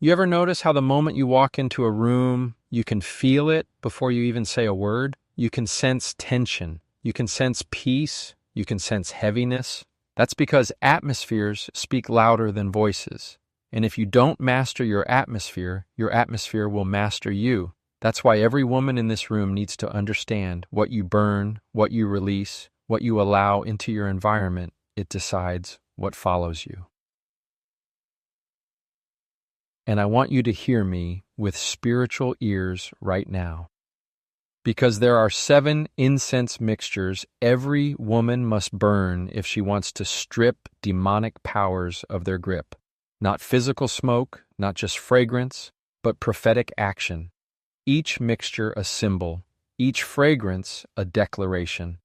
You ever notice how the moment you walk into a room, you can feel it before you even say a word? You can sense tension. You can sense peace. You can sense heaviness. That's because atmospheres speak louder than voices. And if you don't master your atmosphere will master you. That's why every woman in this room needs to understand what you burn, what you release, what you allow into your environment. It decides what follows you. And I want you to hear me with spiritual ears right now. Because there are 7 incense mixtures every woman must burn if she wants to strip demonic powers of their grip. Not physical smoke, not just fragrance, but prophetic action. Each mixture a symbol, each fragrance a declaration.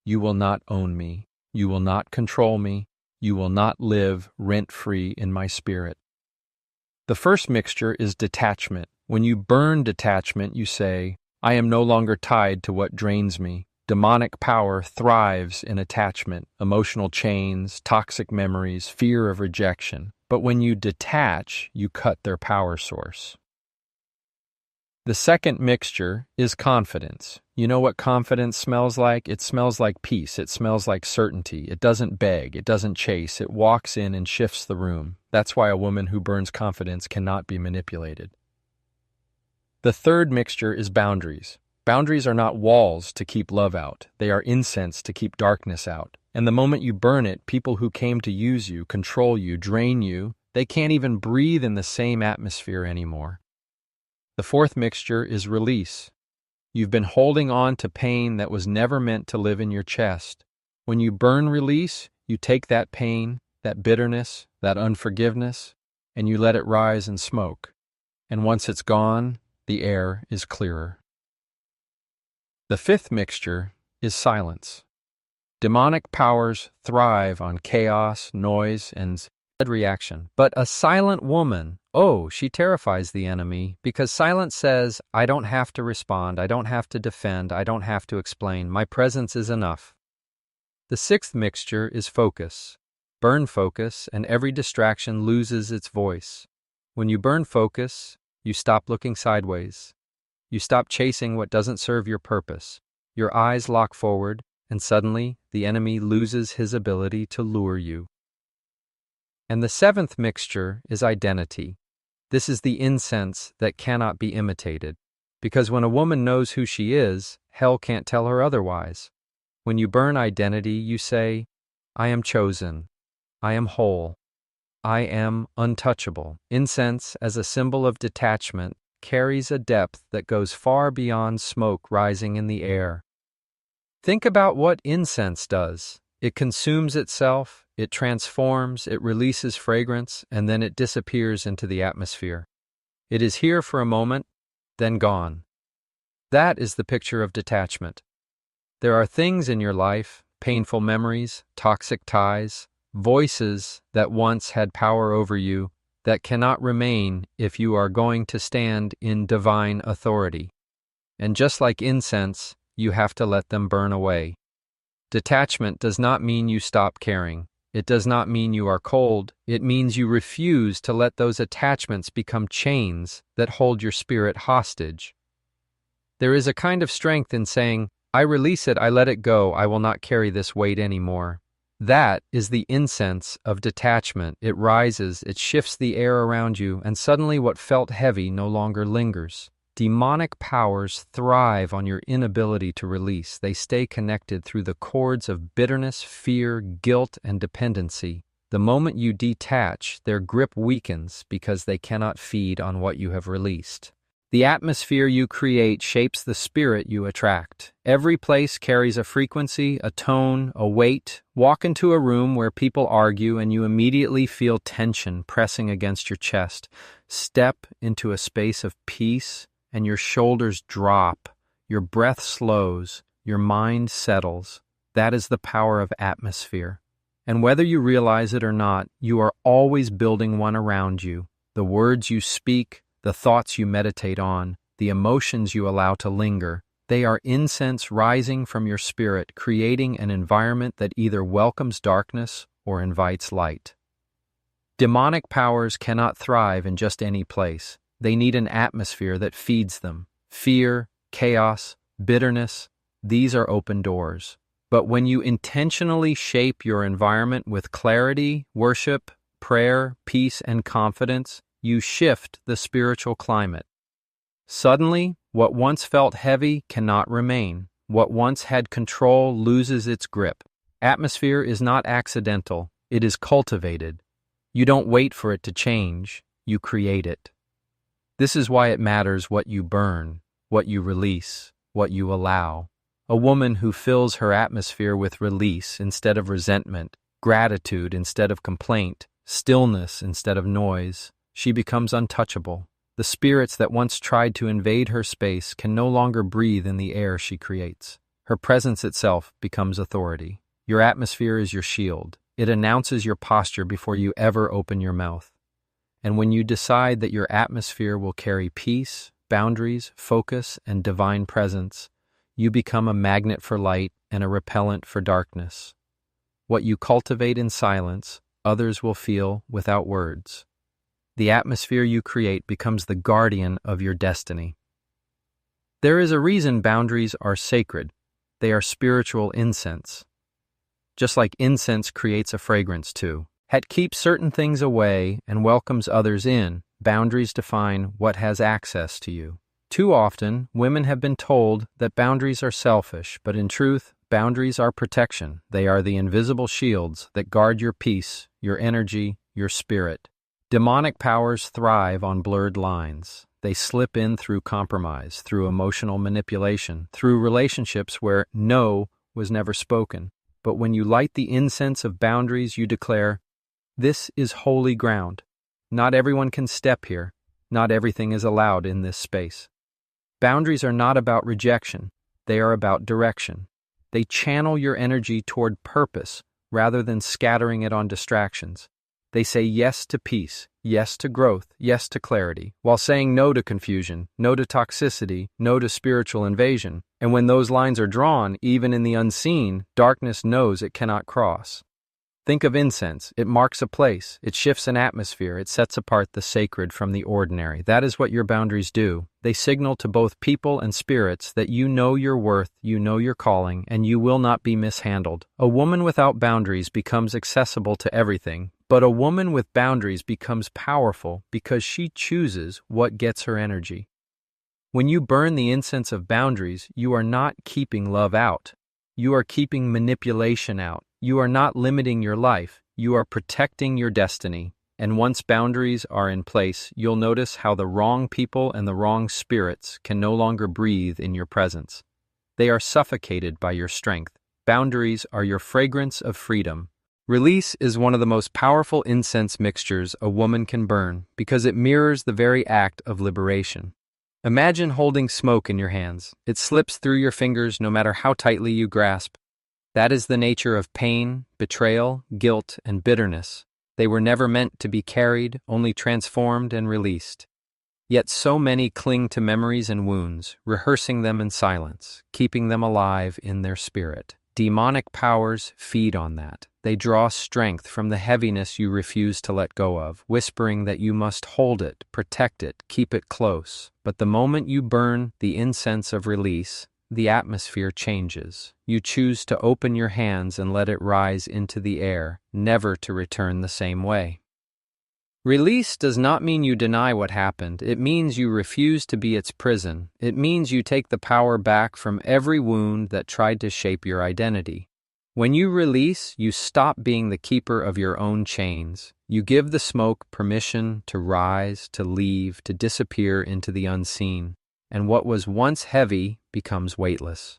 You will not own me. You will not control me. You will not live rent-free in my spirit. The first mixture is detachment. When you burn detachment, you say, I am no longer tied to what drains me. Demonic power thrives in attachment, emotional chains, toxic memories, fear of rejection. But when you detach, you cut their power source. The second mixture is confidence. You know what confidence smells like? It smells like peace. It smells like certainty. It doesn't beg. It doesn't chase. It walks in and shifts the room. That's why a woman who burns confidence cannot be manipulated. The third mixture is boundaries. Boundaries are not walls to keep love out. They are incense to keep darkness out. And the moment you burn it, people who came to use you, control you, drain you, they can't even breathe in the same atmosphere anymore. The fourth mixture is release. You've been holding on to pain that was never meant to live in your chest. When you burn release, you take that pain, that bitterness, that unforgiveness, and you let it rise and smoke. And once it's gone, the air is clearer. The fifth mixture is silence. Demonic powers thrive on chaos, noise, and reaction. But a silent woman, she terrifies the enemy because silence says, I don't have to respond, I don't have to defend, I don't have to explain, my presence is enough. The sixth mixture is focus. Burn focus, and every distraction loses its voice. When you burn focus, you stop looking sideways. You stop chasing what doesn't serve your purpose. Your eyes lock forward, and suddenly the enemy loses his ability to lure you. And the seventh mixture is identity. This is the incense that cannot be imitated. Because when a woman knows who she is, hell can't tell her otherwise. When you burn identity, you say, I am chosen. I am whole. I am untouchable. Incense, as a symbol of detachment, carries a depth that goes far beyond smoke rising in the air. Think about what incense does. It consumes itself, it transforms, it releases fragrance, and then it disappears into the atmosphere. It is here for a moment, then gone. That is the picture of detachment. There are things in your life, painful memories, toxic ties, voices that once had power over you, that cannot remain if you are going to stand in divine authority. And just like incense, you have to let them burn away. Detachment does not mean you stop caring. It does not mean you are cold. It means you refuse to let those attachments become chains that hold your spirit hostage. There is a kind of strength in saying, I release it, I let it go, I will not carry this weight anymore. That is the incense of detachment. It rises, it shifts the air around you, and suddenly what felt heavy no longer lingers. Demonic powers thrive on your inability to release. They stay connected through the cords of bitterness, fear, guilt, and dependency. The moment you detach, their grip weakens because they cannot feed on what you have released. The atmosphere you create shapes the spirit you attract. Every place carries a frequency, a tone, a weight. Walk into a room where people argue and you immediately feel tension pressing against your chest. Step into a space of peace and your shoulders drop, your breath slows, your mind settles. That is the power of atmosphere. And whether you realize it or not, you are always building one around you. The words you speak, the thoughts you meditate on, the emotions you allow to linger, they are incense rising from your spirit, creating an environment that either welcomes darkness or invites light. Demonic powers cannot thrive in just any place. They need an atmosphere that feeds them. Fear, chaos, bitterness, these are open doors. But when you intentionally shape your environment with clarity, worship, prayer, peace, and confidence, you shift the spiritual climate. Suddenly, what once felt heavy cannot remain. What once had control loses its grip. Atmosphere is not accidental, it is cultivated. You don't wait for it to change, you create it. This is why it matters what you burn, what you release, what you allow. A woman who fills her atmosphere with release instead of resentment, gratitude instead of complaint, stillness instead of noise, she becomes untouchable. The spirits that once tried to invade her space can no longer breathe in the air she creates. Her presence itself becomes authority. Your atmosphere is your shield. It announces your posture before you ever open your mouth. And when you decide that your atmosphere will carry peace, boundaries, focus, and divine presence, you become a magnet for light and a repellent for darkness. What you cultivate in silence, others will feel without words. The atmosphere you create becomes the guardian of your destiny. There is a reason boundaries are sacred. They are spiritual incense. Just like incense creates a fragrance too. It keeps certain things away and welcomes others in. Boundaries define what has access to you. Too often, women have been told that boundaries are selfish, but in truth, boundaries are protection. They are the invisible shields that guard your peace, your energy, your spirit. Demonic powers thrive on blurred lines. They slip in through compromise, through emotional manipulation, through relationships where no was never spoken. But when you light the incense of boundaries, you declare, "This is holy ground. Not everyone can step here. Not everything is allowed in this space." Boundaries are not about rejection. They are about direction. They channel your energy toward purpose rather than scattering it on distractions. They say yes to peace, yes to growth, yes to clarity, while saying no to confusion, no to toxicity, no to spiritual invasion. And when those lines are drawn, even in the unseen, darkness knows it cannot cross. Think of incense. It marks a place. It shifts an atmosphere. It sets apart the sacred from the ordinary. That is what your boundaries do. They signal to both people and spirits that you know your worth, you know your calling, and you will not be mishandled. A woman without boundaries becomes accessible to everything, but a woman with boundaries becomes powerful because she chooses what gets her energy. When you burn the incense of boundaries, you are not keeping love out. You are keeping manipulation out. You are not limiting your life, you are protecting your destiny. And once boundaries are in place, you'll notice how the wrong people and the wrong spirits can no longer breathe in your presence. They are suffocated by your strength. Boundaries are your fragrance of freedom. Release is one of the most powerful incense mixtures a woman can burn because it mirrors the very act of liberation. Imagine holding smoke in your hands. It slips through your fingers no matter how tightly you grasp. That is the nature of pain, betrayal, guilt, and bitterness. They were never meant to be carried, only transformed and released. Yet so many cling to memories and wounds, rehearsing them in silence, keeping them alive in their spirit. Demonic powers feed on that. They draw strength from the heaviness you refuse to let go of, whispering that you must hold it, protect it, keep it close. But the moment you burn the incense of release, the atmosphere changes. You choose to open your hands and let it rise into the air, never to return the same way. Release does not mean you deny what happened. It means you refuse to be its prison. It means you take the power back from every wound that tried to shape your identity. When you release, you stop being the keeper of your own chains. You give the smoke permission to rise, to leave, to disappear into the unseen. And what was once heavy becomes weightless.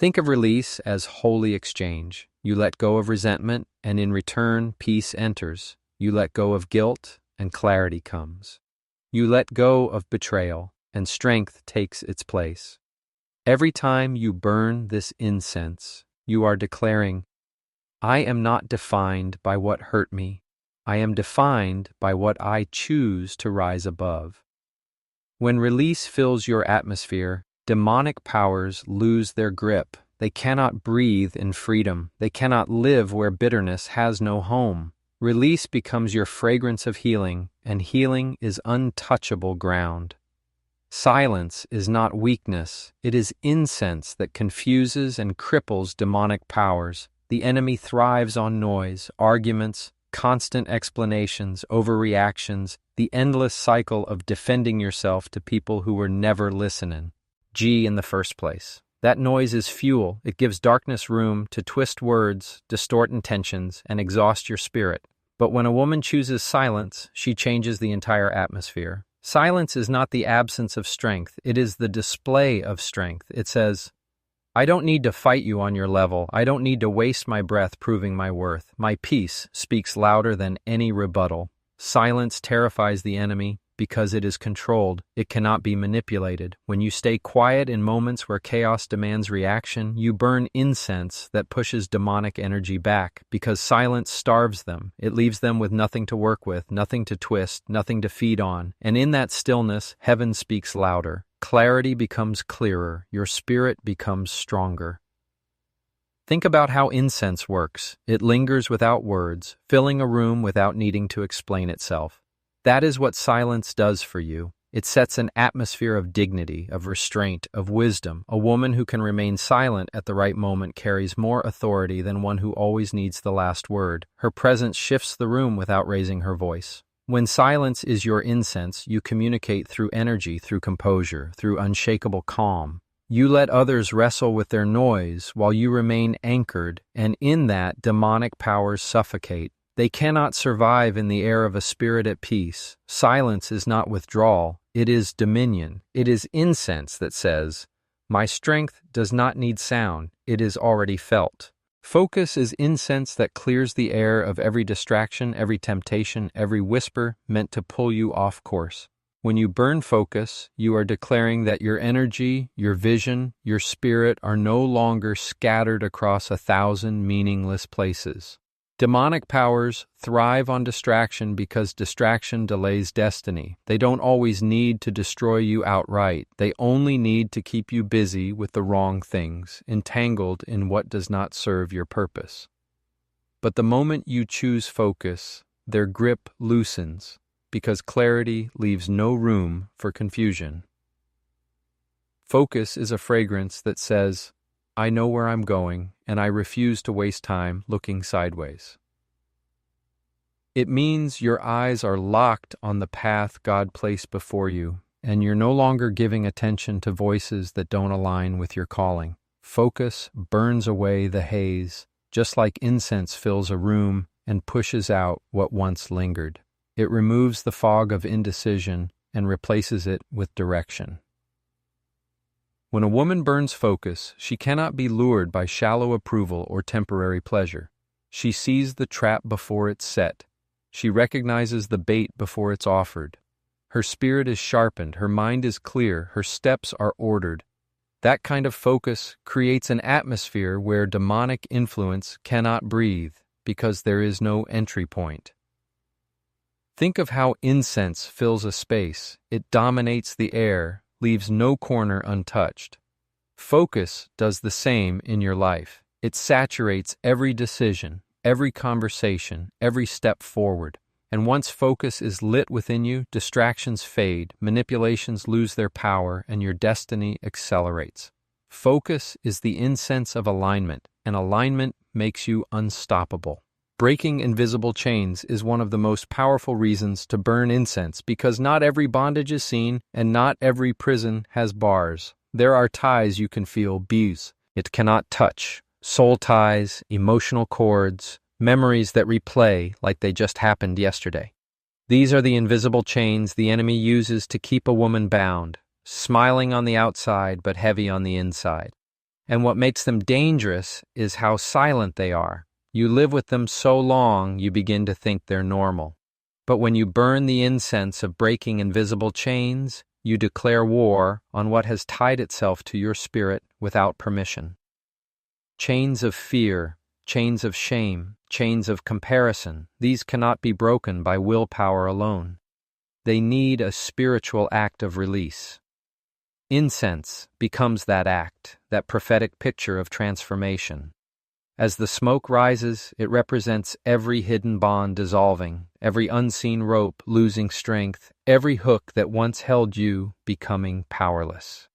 Think of release as holy exchange. You let go of resentment, and in return, peace enters. You let go of guilt, and clarity comes. You let go of betrayal, and strength takes its place. Every time you burn this incense, you are declaring, "I am not defined by what hurt me. I am defined by what I choose to rise above." When release fills your atmosphere, demonic powers lose their grip. They cannot breathe in freedom. They cannot live where bitterness has no home. Release becomes your fragrance of healing, and healing is untouchable ground. Silence is not weakness, it is incense that confuses and cripples demonic powers. The enemy thrives on noise, arguments, constant explanations, overreactions, the endless cycle of defending yourself to people who were never listening. In the first place. That noise is fuel. It gives darkness room to twist words, distort intentions, and exhaust your spirit. But when a woman chooses silence, she changes the entire atmosphere. Silence is not the absence of strength. It is the display of strength. It says, I don't need to fight you on your level. I don't need to waste my breath proving my worth. My peace speaks louder than any rebuttal. Silence terrifies the enemy because it is controlled. It cannot be manipulated. When you stay quiet in moments where chaos demands reaction, you burn incense that pushes demonic energy back because silence starves them. It leaves them with nothing to work with, nothing to twist, nothing to feed on. And in that stillness, heaven speaks louder. Clarity becomes clearer. Your spirit becomes stronger. Think about how incense works. It lingers without words, filling a room without needing to explain itself. That is what silence does for you. It sets an atmosphere of dignity, of restraint, of wisdom. A woman who can remain silent at the right moment carries more authority than one who always needs the last word. Her presence shifts the room without raising her voice. When silence is your incense, you communicate through energy, through composure, through unshakable calm. You let others wrestle with their noise while you remain anchored, and in that, demonic powers suffocate. They cannot survive in the air of a spirit at peace. Silence is not withdrawal, it is dominion. It is incense that says, my strength does not need sound, it is already felt. Focus is incense that clears the air of every distraction, every temptation, every whisper meant to pull you off course. When you burn focus, you are declaring that your energy, your vision, your spirit are no longer scattered across 1,000 meaningless places. Demonic powers thrive on distraction because distraction delays destiny. They don't always need to destroy you outright. They only need to keep you busy with the wrong things, entangled in what does not serve your purpose. But the moment you choose focus, their grip loosens because clarity leaves no room for confusion. Focus is a fragrance that says, I know where I'm going, and I refuse to waste time looking sideways. It means your eyes are locked on the path God placed before you, and you're no longer giving attention to voices that don't align with your calling. Focus burns away the haze, just like incense fills a room and pushes out what once lingered. It removes the fog of indecision and replaces it with direction. When a woman burns focus, she cannot be lured by shallow approval or temporary pleasure. She sees the trap before it's set. She recognizes the bait before it's offered. Her spirit is sharpened, her mind is clear, her steps are ordered. That kind of focus creates an atmosphere where demonic influence cannot breathe because there is no entry point. Think of how incense fills a space. It dominates the air, leaves no corner untouched. Focus does the same in your life. It saturates every decision, every conversation, every step forward. And once focus is lit within you, distractions fade, manipulations lose their power, and your destiny accelerates. Focus is the incense of alignment, and alignment makes you unstoppable. Breaking invisible chains is one of the most powerful reasons to burn incense because not every bondage is seen and not every prison has bars. There are ties you can feel, bius. It cannot touch. Soul ties, emotional cords, memories that replay like they just happened yesterday. These are the invisible chains the enemy uses to keep a woman bound, smiling on the outside but heavy on the inside. And what makes them dangerous is how silent they are. You live with them so long, you begin to think they're normal. But when you burn the incense of breaking invisible chains, you declare war on what has tied itself to your spirit without permission. Chains of fear, chains of shame, chains of comparison, these cannot be broken by willpower alone. They need a spiritual act of release. Incense becomes that act, that prophetic picture of transformation. As the smoke rises, it represents every hidden bond dissolving, every unseen rope losing strength, every hook that once held you becoming powerless.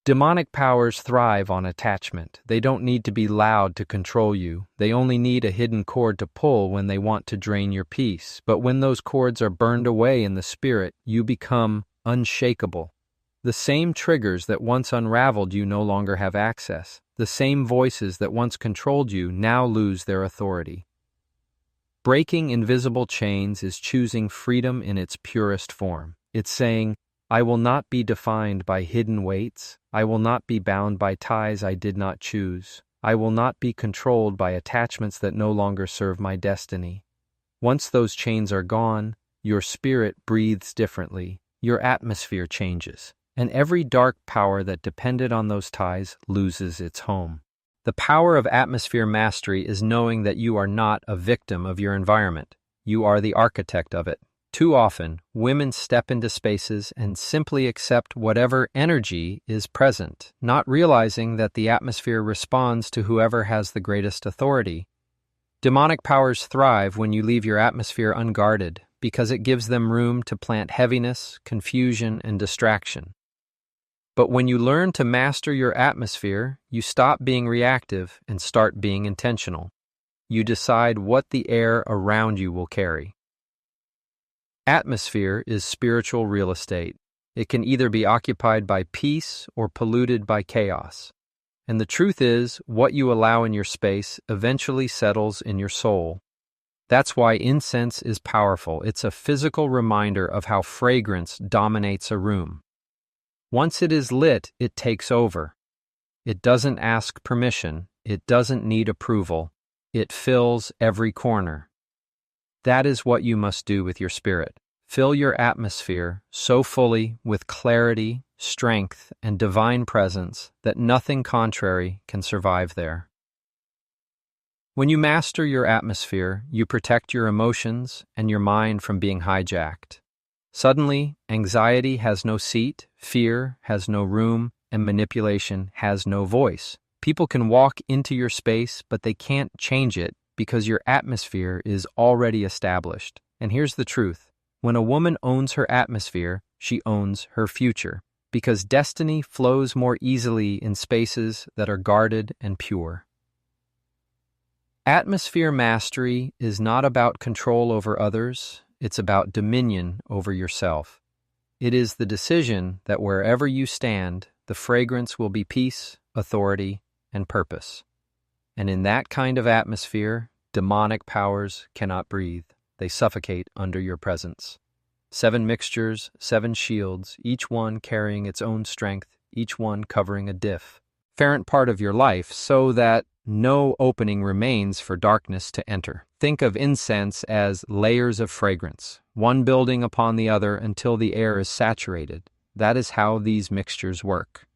Demonic powers thrive on attachment. They don't need to be loud to control you. They only need a hidden cord to pull when they want to drain your peace. But when those cords are burned away in the spirit, you become unshakable. The same triggers that once unraveled you no longer have access. The same voices that once controlled you now lose their authority. Breaking invisible chains is choosing freedom in its purest form. It's saying, I will not be defined by hidden weights. I will not be bound by ties I did not choose. I will not be controlled by attachments that no longer serve my destiny. Once those chains are gone, your spirit breathes differently. Your atmosphere changes, and every dark power that depended on those ties loses its home. The power of atmosphere mastery is knowing that you are not a victim of your environment. You are the architect of it. Too often, women step into spaces and simply accept whatever energy is present, not realizing that the atmosphere responds to whoever has the greatest authority. Demonic powers thrive when you leave your atmosphere unguarded, because it gives them room to plant heaviness, confusion, and distraction. But when you learn to master your atmosphere, you stop being reactive and start being intentional. You decide what the air around you will carry. Atmosphere is spiritual real estate. It can either be occupied by peace or polluted by chaos. And the truth is, what you allow in your space eventually settles in your soul. That's why incense is powerful. It's a physical reminder of how fragrance dominates a room. Once it is lit, it takes over. It doesn't ask permission. It doesn't need approval. It fills every corner. That is what you must do with your spirit. Fill your atmosphere so fully with clarity, strength, and divine presence that nothing contrary can survive there. When you master your atmosphere, you protect your emotions and your mind from being hijacked. Suddenly, anxiety has no seat, fear has no room, and manipulation has no voice. People can walk into your space, but they can't change it because your atmosphere is already established. And here's the truth. When a woman owns her atmosphere, she owns her future, because destiny flows more easily in spaces that are guarded and pure. Atmosphere mastery is not about control over others, it's about dominion over yourself. It is the decision that wherever you stand, the fragrance will be peace, authority, and purpose. And in that kind of atmosphere, demonic powers cannot breathe. They suffocate under your presence. 7 mixtures, 7 shields, each one carrying its own strength, each one covering a different part of your life so that no opening remains for darkness to enter. Think of incense as layers of fragrance, one building upon the other until the air is saturated. That is how these mixtures work.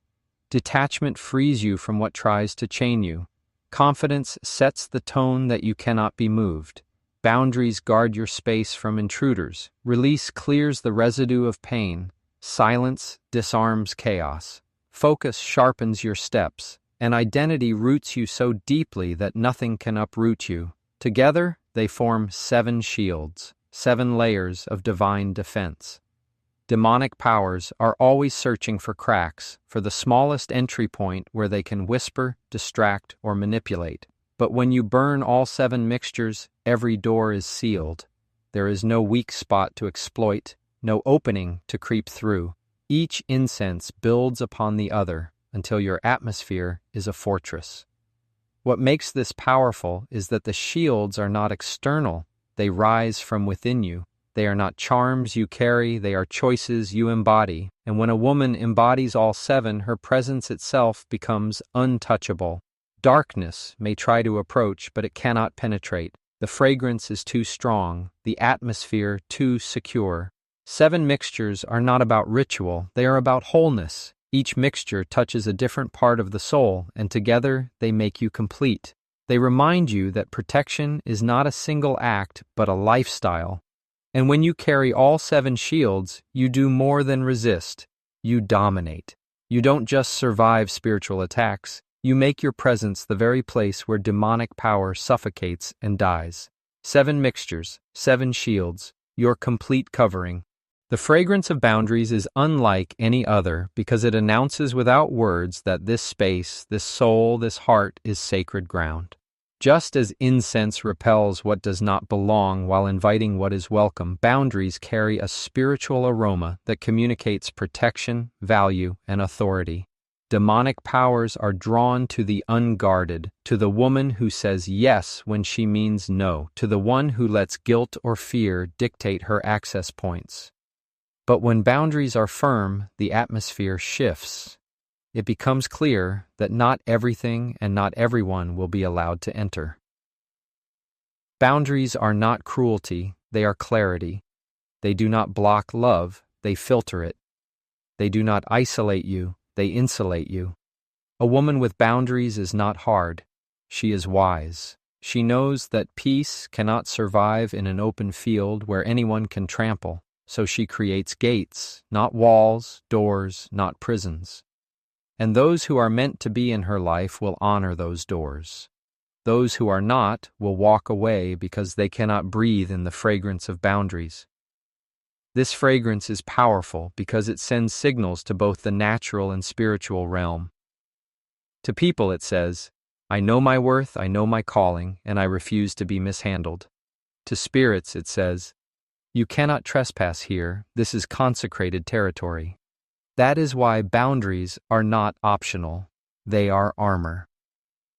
Detachment frees you from what tries to chain you. Confidence sets the tone that you cannot be moved. Boundaries guard your space from intruders. Release clears the residue of pain. Silence disarms chaos. Focus sharpens your steps. And identity roots you so deeply that nothing can uproot you. Together, they form 7 shields, 7 layers of divine defense. Demonic powers are always searching for cracks, for the smallest entry point where they can whisper, distract, or manipulate. But when you burn all 7 mixtures, every door is sealed. There is no weak spot to exploit, no opening to creep through. Each incense builds upon the other until your atmosphere is a fortress. What makes this powerful is that the shields are not external, they rise from within you. They are not charms you carry, they are choices you embody. And when a woman embodies all 7, her presence itself becomes untouchable. Darkness may try to approach, but it cannot penetrate. The fragrance is too strong, the atmosphere too secure. 7 mixtures are not about ritual, they are about wholeness. Each mixture touches a different part of the soul, and together they make you complete. They remind you that protection is not a single act, but a lifestyle. And when you carry all 7 shields, you do more than resist. You dominate. You don't just survive spiritual attacks, You make your presence the very place where demonic power suffocates and dies. 7 mixtures, 7 shields, your complete covering. The fragrance of boundaries is unlike any other because it announces without words that this space, this soul, this heart is sacred ground. Just as incense repels what does not belong while inviting what is welcome, boundaries carry a spiritual aroma that communicates protection, value, and authority. Demonic powers are drawn to the unguarded, to the woman who says yes when she means no, to the one who lets guilt or fear dictate her access points. But when boundaries are firm, the atmosphere shifts. It becomes clear that not everything and not everyone will be allowed to enter. Boundaries are not cruelty, they are clarity. They do not block love, they filter it. They do not isolate you, they insulate you. A woman with boundaries is not hard. She is wise. She knows that peace cannot survive in an open field where anyone can trample. So she creates gates, not walls, doors, not prisons. And those who are meant to be in her life will honor those doors. Those who are not will walk away because they cannot breathe in the fragrance of boundaries. This fragrance is powerful because it sends signals to both the natural and spiritual realm. To people it says, I know my worth, I know my calling, and I refuse to be mishandled. To spirits it says, you cannot trespass here, this is consecrated territory. That is why boundaries are not optional, they are armor.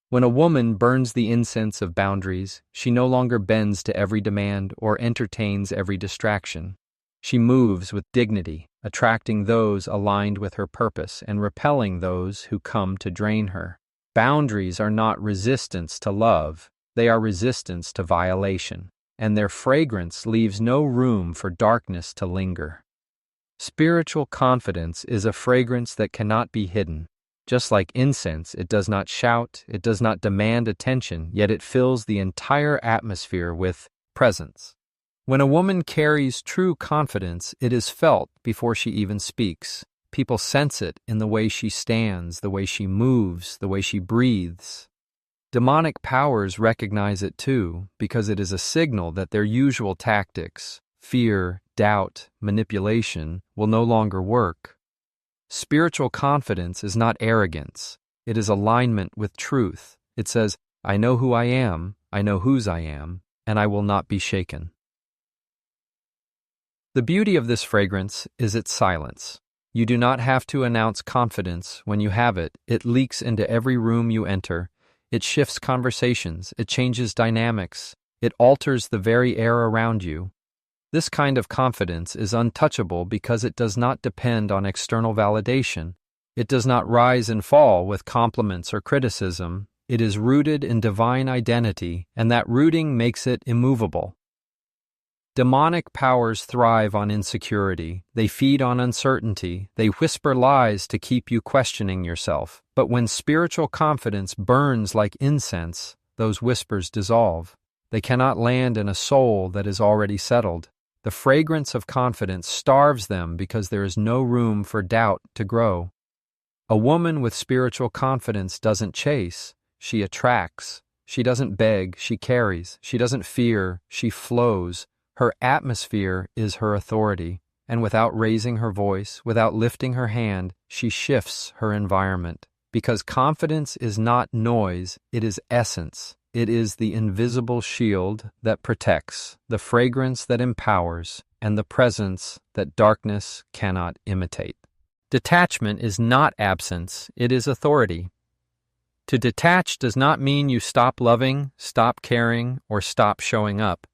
When a woman burns the incense of boundaries, she no longer bends to every demand or entertains every distraction. She moves with dignity, attracting those aligned with her purpose and repelling those who come to drain her. Boundaries are not resistance to love, they are resistance to violation. And their fragrance leaves no room for darkness to linger. Spiritual confidence is a fragrance that cannot be hidden. Just like incense, it does not shout, it does not demand attention, yet it fills the entire atmosphere with presence. When a woman carries true confidence, it is felt before she even speaks. People sense it in the way she stands, the way she moves, the way she breathes. Demonic powers recognize it too, because it is a signal that their usual tactics, fear, doubt, manipulation, will no longer work. Spiritual confidence is not arrogance. It is alignment with truth. It says, I know who I am, I know whose I am, and I will not be shaken. The beauty of this fragrance is its silence. You do not have to announce confidence when you have it. It leaks into every room you enter. It shifts conversations, it changes dynamics, it alters the very air around you. This kind of confidence is untouchable because it does not depend on external validation. It does not rise and fall with compliments or criticism. It is rooted in divine identity, and that rooting makes it immovable. Demonic powers thrive on insecurity. They feed on uncertainty. They whisper lies to keep you questioning yourself. But when spiritual confidence burns like incense, those whispers dissolve. They cannot land in a soul that is already settled. The fragrance of confidence starves them because there is no room for doubt to grow. A woman with spiritual confidence doesn't chase, she attracts. She doesn't beg, she carries. She doesn't fear, she flows. Her atmosphere is her authority, and without raising her voice, without lifting her hand, she shifts her environment. Because confidence is not noise, it is essence. It is the invisible shield that protects, the fragrance that empowers, and the presence that darkness cannot imitate. Detachment is not absence, it is authority. To detach does not mean you stop loving, stop caring, or stop showing up.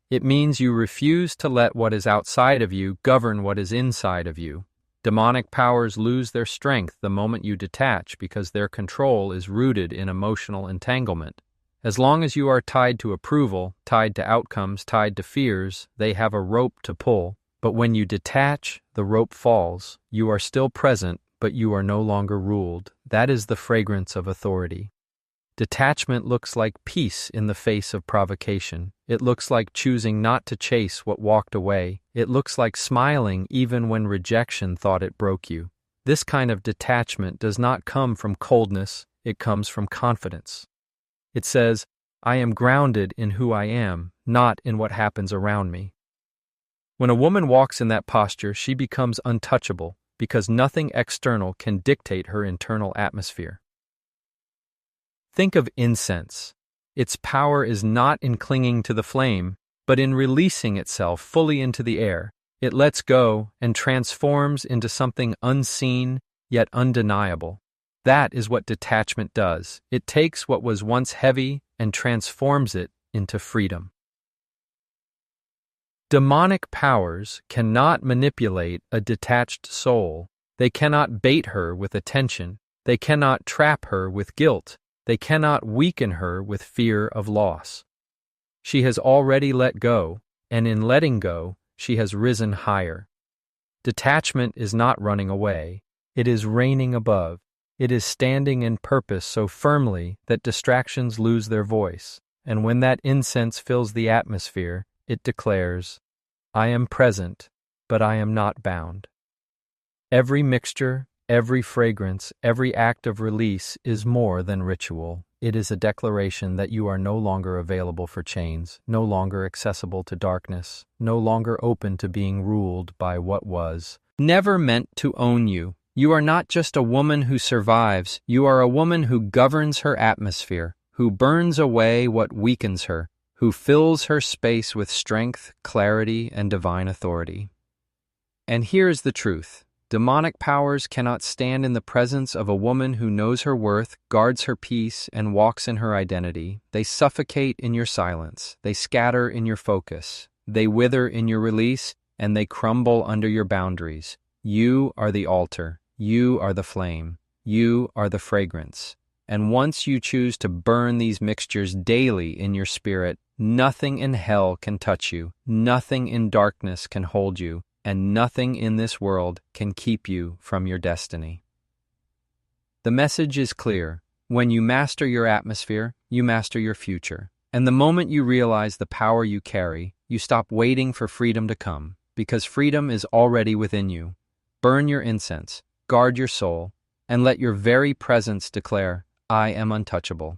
It means you refuse to let what is outside of you govern what is inside of you. Demonic powers lose their strength the moment you detach because their control is rooted in emotional entanglement. As long as you are tied to approval, tied to outcomes, tied to fears, they have a rope to pull. But when you detach, the rope falls. You are still present, but you are no longer ruled. That is the fragrance of authority. Detachment looks like peace in the face of provocation. It looks like choosing not to chase what walked away. It looks like smiling even when rejection thought it broke you. This kind of detachment does not come from coldness. it comes from confidence. It says, I am grounded in who I am, not in what happens around me. When a woman walks in that posture, she becomes untouchable because nothing external can dictate her internal atmosphere. Think of incense. Its power is not in clinging to the flame, but in releasing itself fully into the air. It lets go and transforms into something unseen yet undeniable. That is what detachment does. It takes what was once heavy and transforms it into freedom. Demonic powers cannot manipulate a detached soul. They cannot bait her with attention. They cannot trap her with guilt. They cannot weaken her with fear of loss. She has already let go, and in letting go, she has risen higher. Detachment is not running away. It is reigning above. It is standing in purpose so firmly that distractions lose their voice. And when that incense fills the atmosphere, it declares, I am present, but I am not bound. Every mixture, every fragrance, every act of release is more than ritual. It is a declaration that you are no longer available for chains, no longer accessible to darkness, no longer open to being ruled by what was never meant to own you. You are not just a woman who survives, you are a woman who governs her atmosphere, who burns away what weakens her, who fills her space with strength, clarity, and divine authority. And here's the truth. Demonic powers cannot stand in the presence of a woman who knows her worth, guards her peace, and walks in her identity. They suffocate in your silence. They scatter in your focus. They wither in your release, and they crumble under your boundaries. You are the altar. You are the flame. You are the fragrance. And once you choose to burn these mixtures daily in your spirit, nothing in hell can touch you, nothing in darkness can hold you, and nothing in this world can keep you from your destiny. The message is clear. When you master your atmosphere, you master your future. And the moment you realize the power you carry, you stop waiting for freedom to come, because freedom is already within you. Burn your incense, guard your soul, and let your very presence declare, I am untouchable.